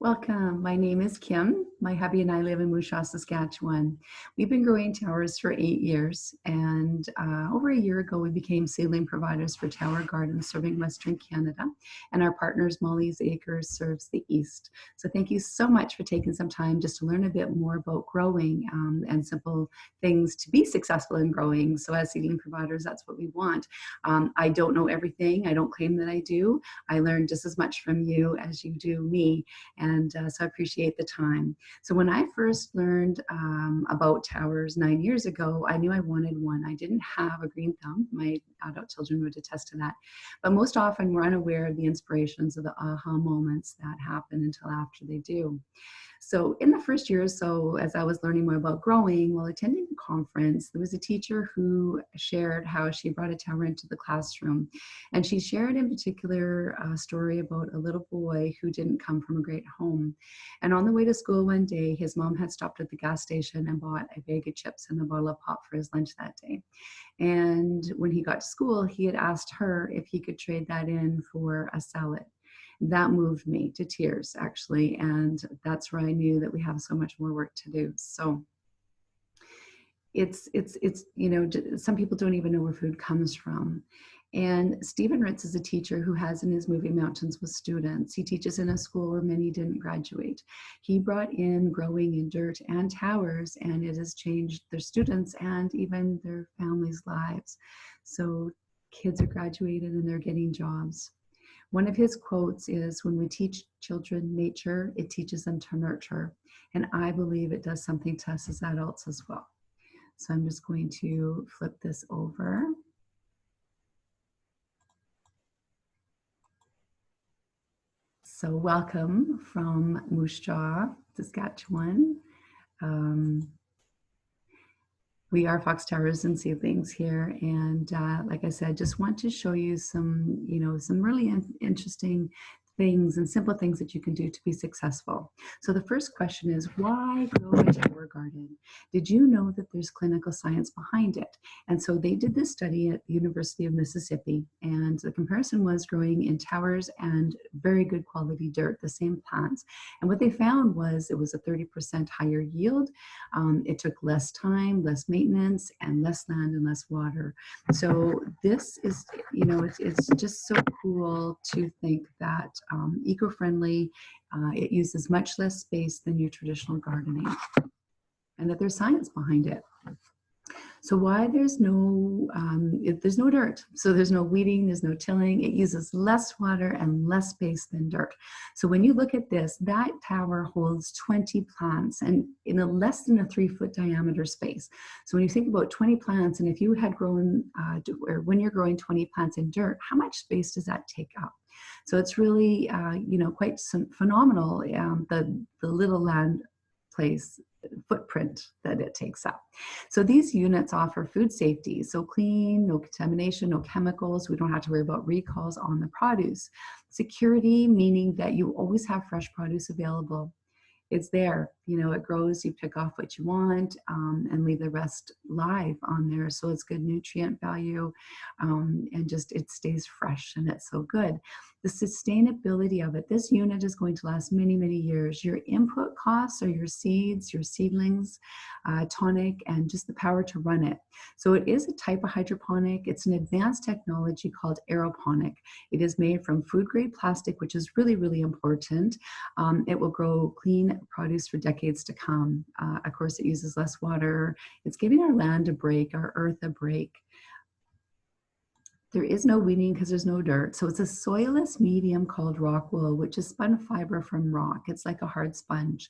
Welcome. My name is Kim. My hubby and I live in Moose Jaw, Saskatchewan. We've been growing towers for 8 years, and over a year ago, we became seedling providers for Tower Gardens serving Western Canada, and our partners, Molly's Acres, serves the East. So thank you so much for taking some time just to learn a bit more about growing and simple things to be successful in growing. So as seedling providers, that's what we want. I don't know everything. I don't claim that I do. I learn just as much from you as you do me. And so I appreciate the time. So when I first learned about towers 9 years ago, I knew I wanted one. I didn't have a green thumb. My adult children would attest to that. But most often we're unaware of the inspirations of the aha moments that happen until after they do. So in the first year or so, as I was learning more about growing, while attending a conference, there was a teacher who shared how she brought a tower into the classroom. And she shared in particular a story about a little boy who didn't come from a great home. And on the way to school one day, his mom had stopped at the gas station and bought a bag of chips and a bottle of pop for his lunch that day. And when he got to school, he had asked her if he could trade that in for a salad. That moved me to tears, actually, and that's where I knew that we have so much more work to do. So it's some people don't even know where food comes from. And Stephen Ritz is a teacher who has in his movie Mountains with students. He teaches in a school where many didn't graduate. He brought in growing in dirt and towers, and it has changed their students and even their families' lives. So kids are graduated and they're getting jobs. One of his quotes is, when we teach children nature, it teaches them to nurture. And I believe it does something to us as adults as well. So I'm just going to flip this over. So welcome from Moose Jaw, Saskatchewan. We are Fox Towers and Seedlings here, and like I said, just want to show you some, some really interesting things and simple things that you can do to be successful. So the first question is, why grow a tower garden? Did you know that there's clinical science behind it? And so they did this study at the University of Mississippi, and the comparison was growing in towers and very good quality dirt, the same plants. And what they found was it was a 30% higher yield. It took less time, less maintenance, and less land and less water. So this is, it's just so cool to think that eco-friendly, it uses much less space than your traditional gardening, and that there's science behind it. So why there's no dirt, so there's no weeding, there's no tilling, it uses less water and less space than dirt. So when you look at this, that tower holds 20 plants and in a less than a 3-foot diameter space. So when you think about 20 plants, and if you had grown, or when you're growing 20 plants in dirt, how much space does that take up? So it's really, quite phenomenal, the little land place footprint that it takes up. So these units offer food safety, so clean, no contamination, no chemicals. We don't have to worry about recalls on the produce. Security, meaning that you always have fresh produce available. It's there, it grows, you pick off what you want and leave the rest live on there. So it's good nutrient value and just it stays fresh and it's so good. The sustainability of it, this unit is going to last many, many years. Your input costs are your seeds, your seedlings, tonic, and just the power to run it. So it is a type of hydroponic. It's an advanced technology called aeroponic. It is made from food grade plastic, which is really, really important. It will grow clean produce for decades to come. Of course, it uses less water. It's giving our land a break, our earth a break. There is no weeding because there's no dirt. So it's a soilless medium called rock wool, which is spun fiber from rock. It's like a hard sponge.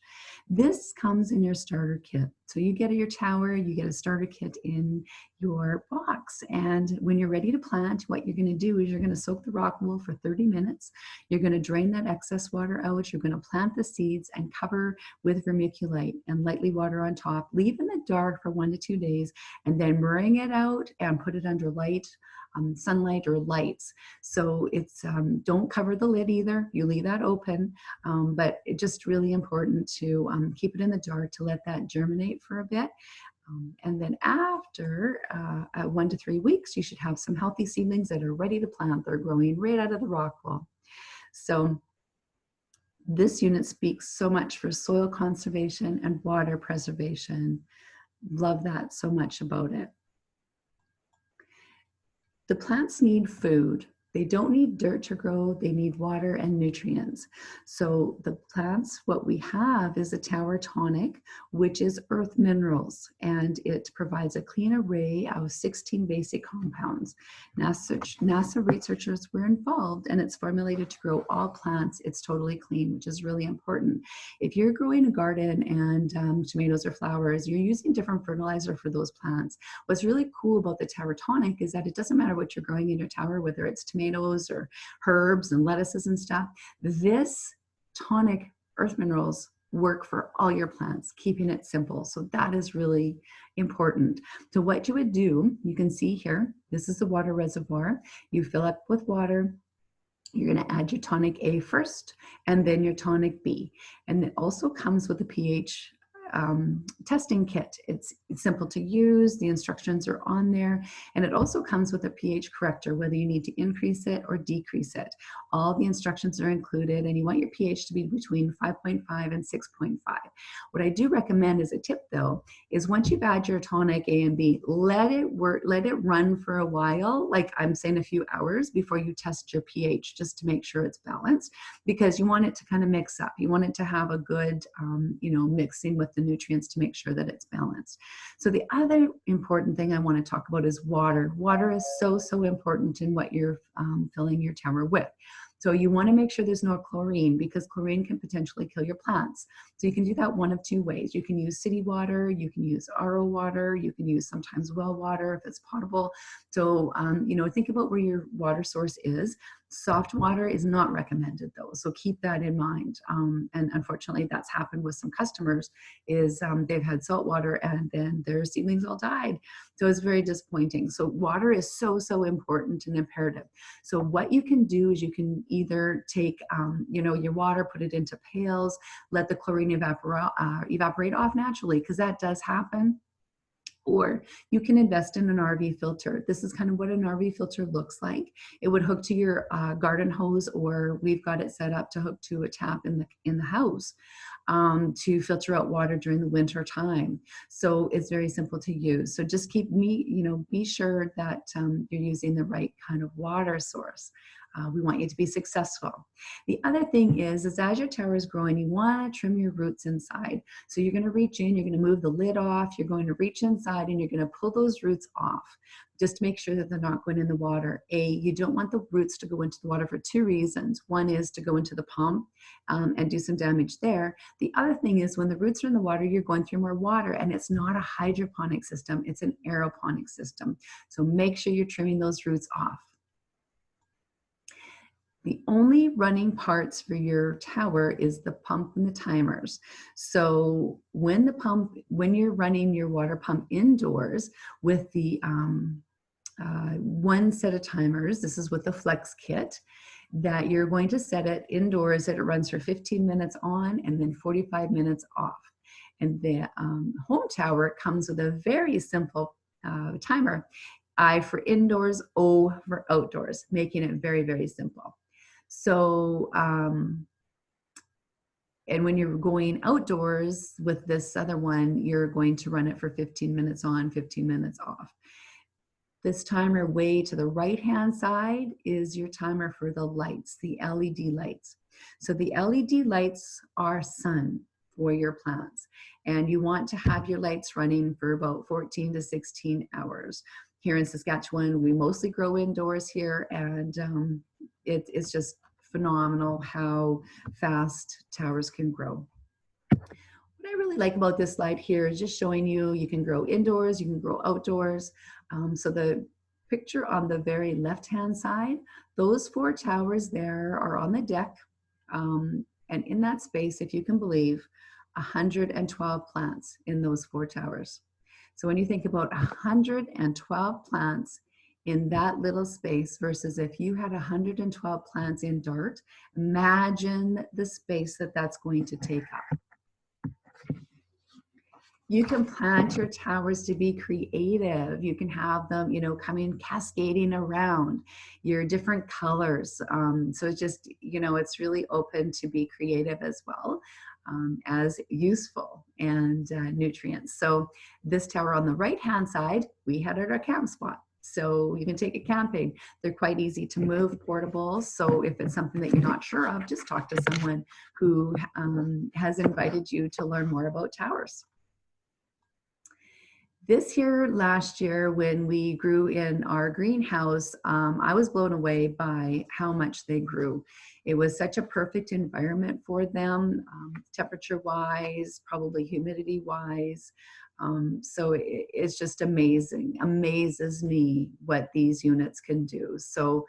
This comes in your starter kit. So you get your tower, you get a starter kit in your box. And when you're ready to plant, what you're going to do is you're going to soak the rock wool for 30 minutes. You're going to drain that excess water out. You're going to plant the seeds and cover with vermiculite and lightly water on top. Leave in the dark for 1 to 2 days and then bring it out and put it under light. Sunlight or lights. So it's don't cover the lid either. You leave that open, but it's just really important to keep it in the dark to let that germinate for a bit. And then after 1 to 3 weeks, you should have some healthy seedlings that are ready to plant. They're growing right out of the rock wall. So This unit speaks so much for soil conservation and water preservation. Love that so much about it. The plants need food. They don't need dirt to grow, they need water and nutrients. So the plants, what we have is a tower tonic, which is earth minerals, and it provides a clean array of 16 basic compounds. NASA researchers were involved, and it's formulated to grow all plants. It's totally clean, which is really important. If you're growing a garden and tomatoes or flowers, you're using different fertilizer for those plants. What's really cool about the tower tonic is that it doesn't matter what you're growing in your tower, whether it's tomatoes or herbs and lettuces and stuff. This tonic earth minerals work for all your plants, keeping it simple. So that is really important. So what you would do, you can see here, this is the water reservoir. You fill up with water. You're going to add your tonic A first, and then your tonic B. And it also comes with a pH testing kit. It's simple to use. The instructions are on there. And it also comes with a pH corrector, whether you need to increase it or decrease it. All the instructions are included, and you want your pH to be between 5.5 and 6.5. What I do recommend as a tip, though, is once you've added your tonic A and B, let it work, let it run for a while, like I'm saying a few hours before you test your pH, just to make sure it's balanced, because you want it to kind of mix up. You want it to have a good, mixing with the nutrients to make sure that it's balanced. So the other important thing I want to talk about is water. Water is so important in what you're filling your tower with. So you want to make sure there's no chlorine, because chlorine can potentially kill your plants. So you can do that one of two ways. You can use city water, you can use RO water, you can use sometimes well water if it's potable. So, think about where your water source is. Soft water is not recommended though, so keep that in mind. And unfortunately, that's happened with some customers, is they've had salt water and then their seedlings all died. So it's very disappointing. So water is so important and imperative. So what you can do is you can either take, your water, put it into pails, let the chlorine evaporate off naturally, because that does happen. Or you can invest in an RV filter. This is kind of what an RV filter looks like. It would hook to your garden hose, or we've got it set up to hook to a tap in the house to filter out water during the winter time. So it's very simple to use. So just be sure that you're using the right kind of water source. We want you to be successful. The other thing is as your tower is growing, you want to trim your roots inside. So you're going to reach in, you're going to move the lid off, you're going to reach inside, and you're going to pull those roots off, just to make sure that they're not going in the water. You don't want the roots to go into the water for two reasons. One is to go into the pump and do some damage there. The other thing is when the roots are in the water, you're going through more water, and it's not a hydroponic system, it's an aeroponic system. So make sure you're trimming those roots off. The only running parts for your tower is the pump and the timers. So when you're running your water pump indoors with the one set of timers, this is with the Flex kit, that you're going to set it indoors that it runs for 15 minutes on and then 45 minutes off. And the home tower comes with a very simple timer. I for indoors, O for outdoors, making it very simple. So, and when you're going outdoors with this other one, you're going to run it for 15 minutes on, 15 minutes off. This timer way to the right-hand side is your timer for the lights, the LED lights. So the LED lights are sun for your plants, and you want to have your lights running for about 14 to 16 hours. Here in Saskatchewan, we mostly grow indoors here, and it's just phenomenal how fast towers can grow. What I really like about this slide here is just showing you can grow indoors, you can grow outdoors. So the picture on the very left-hand side, those 4 towers there are on the deck. And in that space, if you can believe, 112 plants in those 4 towers. So when you think about 112 plants in that little space versus if you had 112 plants in dirt, imagine the space that that's going to take up. You can plant your towers to be creative. You can have them, you know, come in cascading around your different colors. So it's just, you know, it's really open to be creative as well as useful and nutrients. So this tower on the right-hand side, we had at our camp spot. So you can take it camping. They're quite easy to move, portable. So if it's something that you're not sure of, just talk to someone who has invited you to learn more about towers. This year, last year, when we grew in our greenhouse, I was blown away by how much they grew. It was such a perfect environment for them, temperature-wise, probably humidity-wise. So it's just amazing, amazes me what these units can do. So,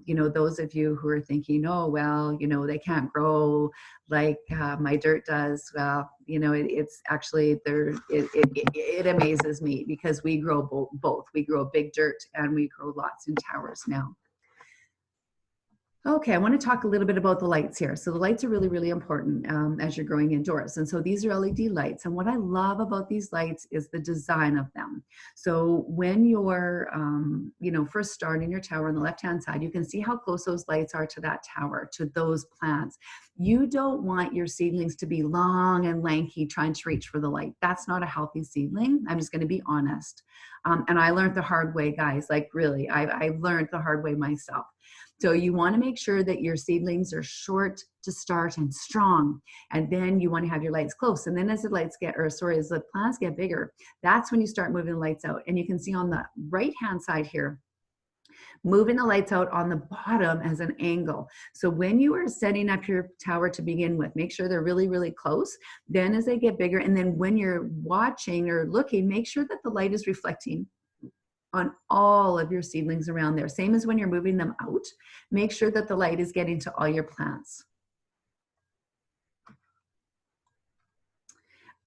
you know, those of you who are thinking, oh, well, you know, they can't grow like my dirt does. Well, you know, it's actually there. It amazes me because we grow both. We grow big dirt and we grow lots in towers now. Okay, I want to talk a little bit about the lights here. So the lights are really, really important as you're growing indoors. And so these are LED lights. And what I love about these lights is the design of them. So when you're, you know, first starting your tower on the left-hand side, you can see how close those lights are to that tower, to those plants. You don't want your seedlings to be long and lanky trying to reach for the light. That's not a healthy seedling. I'm just going to be honest. And I learned the hard way, guys. Like really, I learned the hard way myself. So you want to make sure that your seedlings are short to start and strong. And then you want to have your lights close. And then as the lights get, or sorry, as the plants get bigger, that's when you start moving the lights out. And you can see on the right-hand side here, moving the lights out on the bottom as an angle. So when you are setting up your tower to begin with, make sure they're really, really close. Then as they get bigger, and then when you're watching or looking, make sure that the light is reflecting on all of your seedlings around there. Same as when you're moving them out, make sure that the light is getting to all your plants.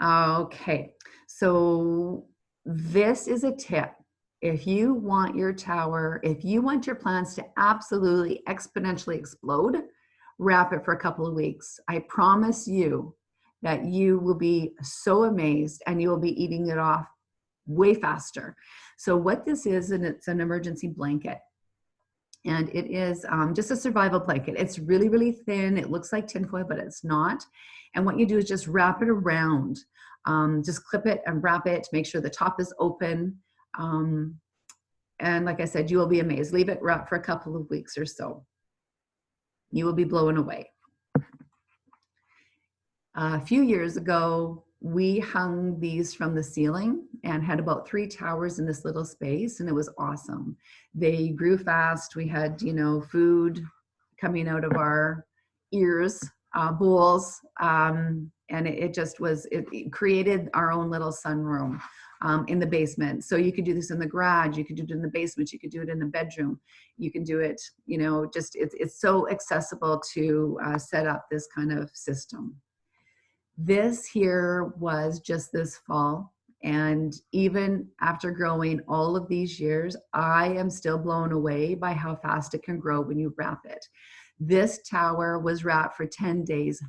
Okay, so this is a tip. If you want your tower, if you want your plants to absolutely exponentially explode, wrap it for a couple of weeks. I promise you that you will be so amazed and you will be eating it off way faster. So what this is, and it's an emergency blanket. And it is just a survival blanket. It's really, really thin. It looks like tinfoil, but it's not. And what you do is just wrap it around. Just clip it and wrap it. Make sure the top is open. And like I said, you will be amazed. Leave it wrapped for a couple of weeks or so. You will be blown away. A few years ago, we hung these from the ceiling and had about 3 towers in this little space, and it was awesome. They grew fast. We had, you know, food coming out of our ears, bowls, and it just was, it created our own little sunroom in the basement. So you could do this in the garage, you could do it in the basement, you could do it in the bedroom, you can do it, you know, just it's so accessible to set up this kind of system. This here was just this fall, and even after growing all of these years, I am still blown away by how fast it can grow when you wrap it. This tower was wrapped for 10 days.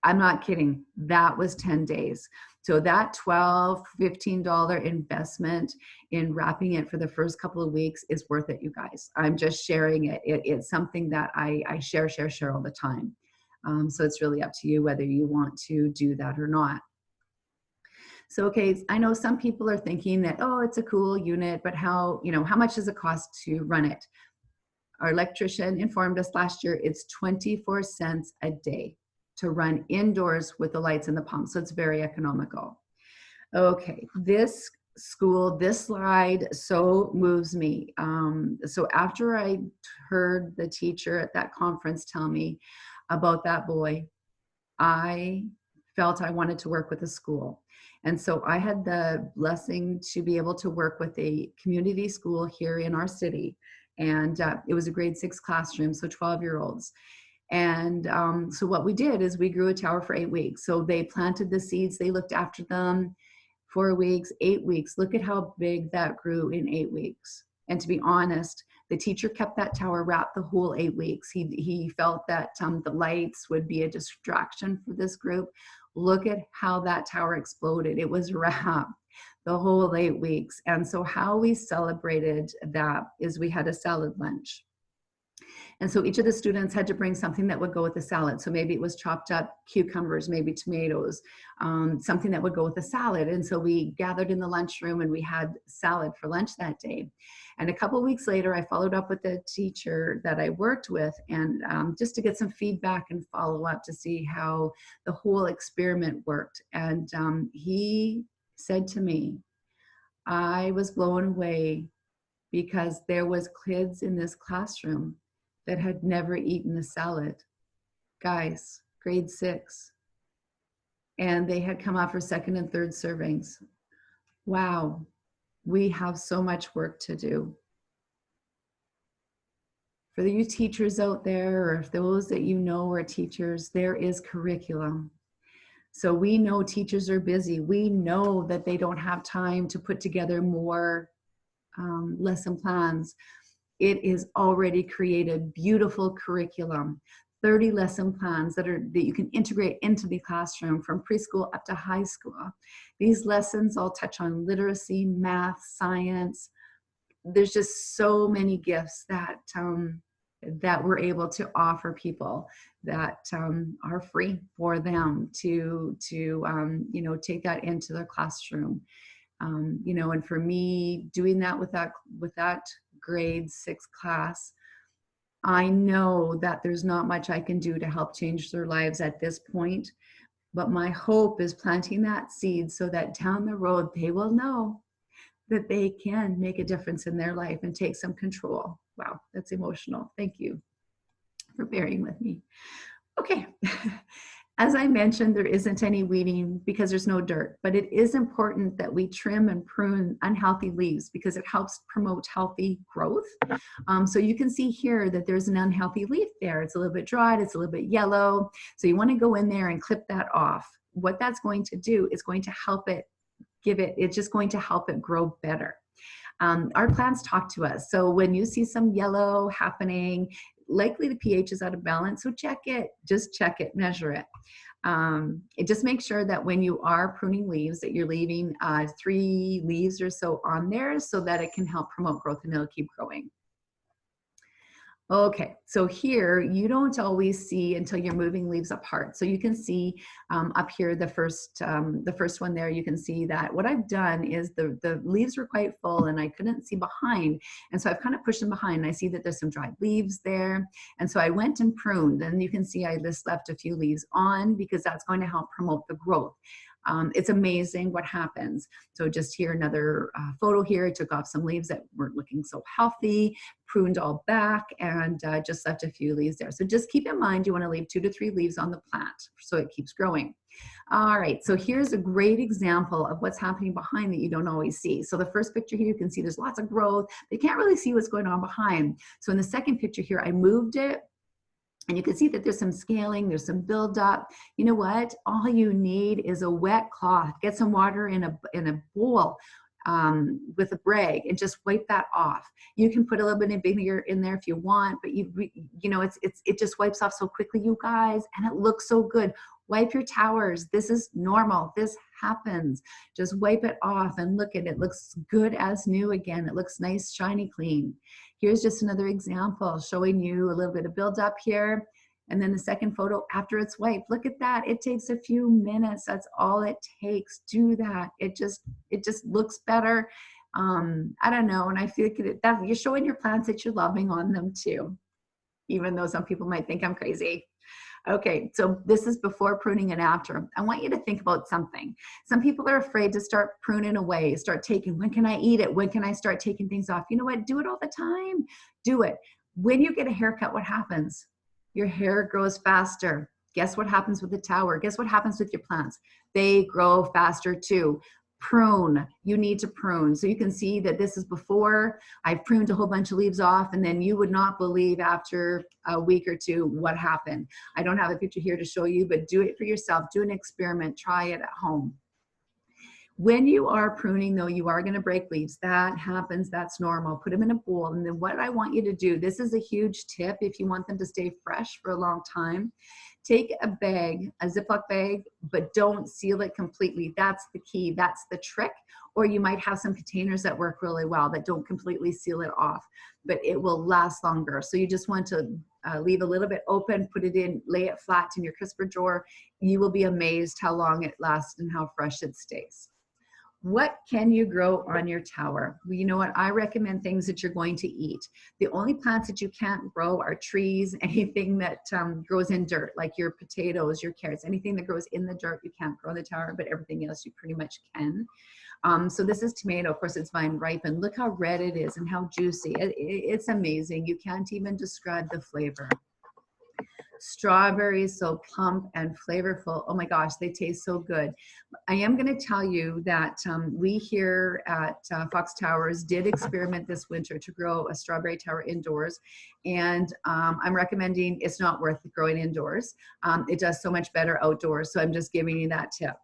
I'm not kidding. That was 10 days. So that $12, $15 investment in wrapping it for the first couple of weeks is worth it, you guys. I'm just sharing it. It's something that I share all the time. So it's really up to you whether you want to do that or not. So, okay, I know some people are thinking that, oh, it's a cool unit, but how much does it cost to run it? Our electrician informed us last year it's 24 cents a day to run indoors with the lights and the pump. So it's very economical. Okay, this slide so moves me. So after I heard the teacher at that conference tell me about that boy, I felt I wanted to work with a school. And so I had the blessing to be able to work with a community school here in our city. And it was a grade 6 classroom, so 12-year-olds. And so what we did is we grew a tower for 8 weeks. So they planted the seeds, they looked after them 4 weeks, 8 weeks. Look at how big that grew in 8 weeks. And to be honest, The teacher kept that tower wrapped the whole 8 weeks. He felt that the lights would be a distraction for this group. Look at how that tower exploded. It was wrapped the whole 8 weeks. And so how we celebrated that is we had a salad lunch. And so each of the students had to bring something that would go with the salad. So maybe it was chopped up cucumbers, maybe tomatoes, something that would go with the salad. And so we gathered in the lunchroom and we had salad for lunch that day. And a couple of weeks later, I followed up with the teacher that I worked with, and just to get some feedback and follow up to see how the whole experiment worked. And he said to me, I was blown away because there was kids in this classroom that had never eaten a salad. Guys, grade 6. And they had come out for second and third servings. Wow, we have so much work to do. For you teachers out there, or if those that you know are teachers, there is curriculum. So we know teachers are busy. We know that they don't have time to put together more lesson plans. It is already created beautiful curriculum, 30 lesson plans that you can integrate into the classroom from preschool up to high school. These lessons all touch on literacy, math, science. There's just so many gifts that that we're able to offer people that are free for them to you know, take that into their classroom. You know, and for me, doing that with that grade 6 class, I know that there's not much I can do to help change their lives at this point, but my hope is planting that seed so that down the road they will know that they can make a difference in their life and take some control. Wow, that's emotional. Thank you for bearing with me. Okay. As I mentioned, there isn't any weeding because there's no dirt, but it is important that we trim and prune unhealthy leaves because it helps promote healthy growth. So you can see here that there's an unhealthy leaf there. It's a little bit dried, it's a little bit yellow. So you want to go in there and clip that off. What that's going to do is going to help it it's just going to help it grow better. Our plants talk to us. So when you see some yellow happening, likely the pH is out of balance. So check it, just check it, measure it. It just makes sure that when you are pruning leaves that you're leaving 3 leaves or so on there so that it can help promote growth and it'll keep growing. Okay, so here you don't always see until you're moving leaves apart. So you can see up here the first one there, you can see that what I've done is the leaves were quite full and I couldn't see behind. And so I've kind of pushed them behind. I see that there's some dried leaves there. And so I went and pruned, and you can see I just left a few leaves on because that's going to help promote the growth. It's amazing what happens. So just here, another photo here. I took off some leaves that weren't looking so healthy, pruned all back, and just left a few leaves there. So just keep in mind, you want to leave 2 to 3 leaves on the plant so it keeps growing. All right, so here's a great example of what's happening behind that you don't always see. So the first picture here, you can see there's lots of growth, but you can't really see what's going on behind. So in the second picture here, I moved it, and you can see that there's some scaling, there's some buildup. You know what? All you need is a wet cloth. Get some water in a bowl with a rag and just wipe that off. You can put a little bit of vinegar in there if you want, but you know, it just wipes off so quickly, you guys, and it looks so good. Wipe your towers. This is normal. This happens. Just wipe it off and look at it. It looks good as new again. It looks nice, shiny, clean. Here's just another example showing you a little bit of buildup here. And then the second photo after it's wiped. Look at that. It takes a few minutes. That's all it takes. Do that. It just looks better. I don't know. And I feel like that you're showing your plants that you're loving on them too, even though some people might think I'm crazy. Okay, so this is before pruning and after. I want you to think about something. Some people are afraid to start pruning away, start taking, when can I eat it? When can I start taking things off? You know what? Do it all the time. Do it. When you get a haircut, what happens? Your hair grows faster. Guess what happens with the tower? Guess what happens with your plants? They grow faster too. Prune. You need to prune. So you can see that this is before I've pruned a whole bunch of leaves off, and then you would not believe after a week or two what happened. I don't have a picture here to show you, but do it for yourself. Do an experiment. Try it at home. When you are pruning, though, you are going to break leaves. That happens. That's normal. Put them in a bowl. And then what I want you to do, this is a huge tip if you want them to stay fresh for a long time. Take a bag, a Ziploc bag, but don't seal it completely. That's the key. That's the trick. Or you might have some containers that work really well that don't completely seal it off, but it will last longer. So you just want to leave a little bit open, put it in, lay it flat in your crisper drawer. You will be amazed how long it lasts and how fresh it stays. What can you grow on your tower? Well, you know what? I recommend things that you're going to eat. The only plants that you can't grow are trees, anything that grows in dirt, like your potatoes, your carrots, anything that grows in the dirt, you can't grow on the tower, but everything else you pretty much can. So this is tomato. Of course, it's vine ripened. Look how red it is and how juicy. It's amazing. You can't even describe the flavor. Strawberries, so plump and flavorful. Oh my gosh, they taste so good. I am going to tell you that we here at Fox Towers did experiment this winter to grow a strawberry tower indoors, and I'm recommending it's not worth growing indoors. It does so much better outdoors, so I'm just giving you that tip.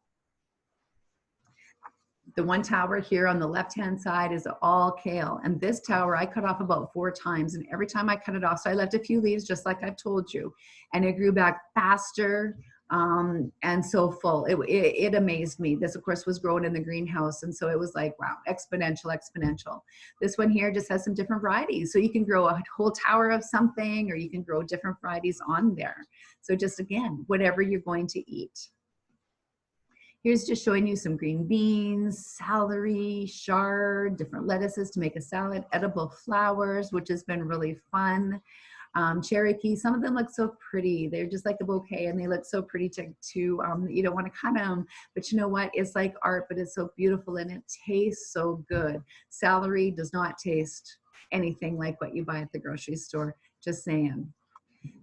The one tower here on the left-hand side is all kale. And this tower I cut off about 4 times. And every time I cut it off, so I left a few leaves just like I've told you. And it grew back faster and so full. It amazed me. This, of course, was grown in the greenhouse. And so it was like, wow, exponential, exponential. This one here just has some different varieties. So you can grow a whole tower of something, or you can grow different varieties on there. So just, again, whatever you're going to eat. Here's just showing you some green beans, celery, chard, different lettuces to make a salad, edible flowers, which has been really fun. Cherry peas, some of them look so pretty. They're just like a bouquet and they look so pretty you don't want to cut them, but you know what? It's like art, but it's so beautiful and it tastes so good. Celery does not taste anything like what you buy at the grocery store, just saying.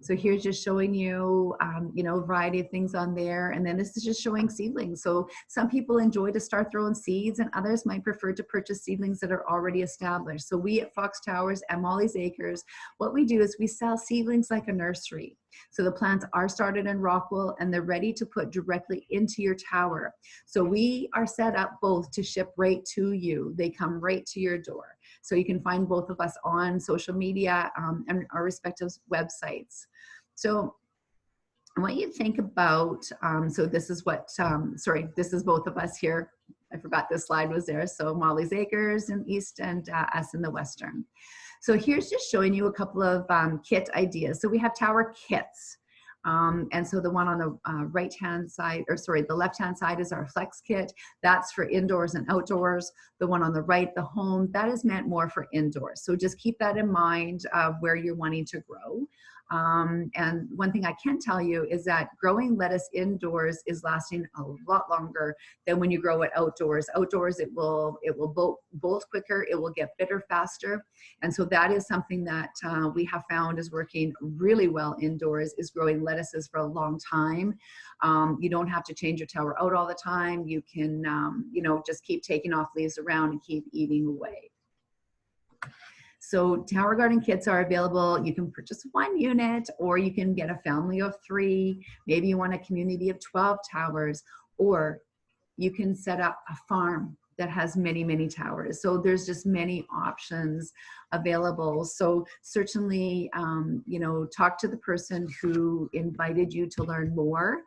So here's just showing you, a variety of things on there. And then this is just showing seedlings. So some people enjoy to start throwing seeds and others might prefer to purchase seedlings that are already established. So we at Fox Towers and Molly's Acres, what we do is we sell seedlings like a nursery. So the plants are started in Rockwool and they're ready to put directly into your tower. So we are set up both to ship right to you. They come right to your door. So you can find both of us on social media and our respective websites. So I want you to think about, so this is what, this is both of us here. I forgot this slide was there. So Molly's Acres in East and us in the Western. So here's just showing you a couple of kit ideas. So we have tower kits. And so the one on the right-hand side, the left-hand side is our flex kit. That's for indoors and outdoors. The one on the right, the home, that is meant more for indoors. So just keep that in mind where you're wanting to grow. And one thing I can tell you is that growing lettuce indoors is lasting a lot longer than when you grow it outdoors. Outdoors, it will bolt quicker, it will get bitter faster. And so that is something that we have found is working really well indoors, is growing lettuces for a long time. You don't have to change your tower out all the time. You can, just keep taking off leaves around and keep eating away. So tower garden kits are available. You can purchase 1 unit or you can get a family of 3. Maybe you want a community of 12 towers, or you can set up a farm that has many, many towers. So there's just many options available. So certainly, talk to the person who invited you to learn more.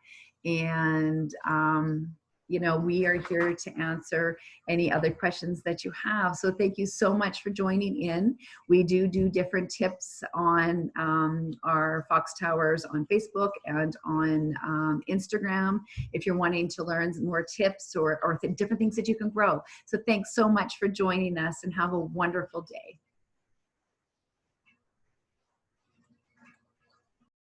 And, we are here to answer any other questions that you have. So thank you so much for joining in. We do different tips on our Fox Towers on Facebook and on Instagram if you're wanting to learn more tips or different things that you can grow. So thanks so much for joining us and have a wonderful day.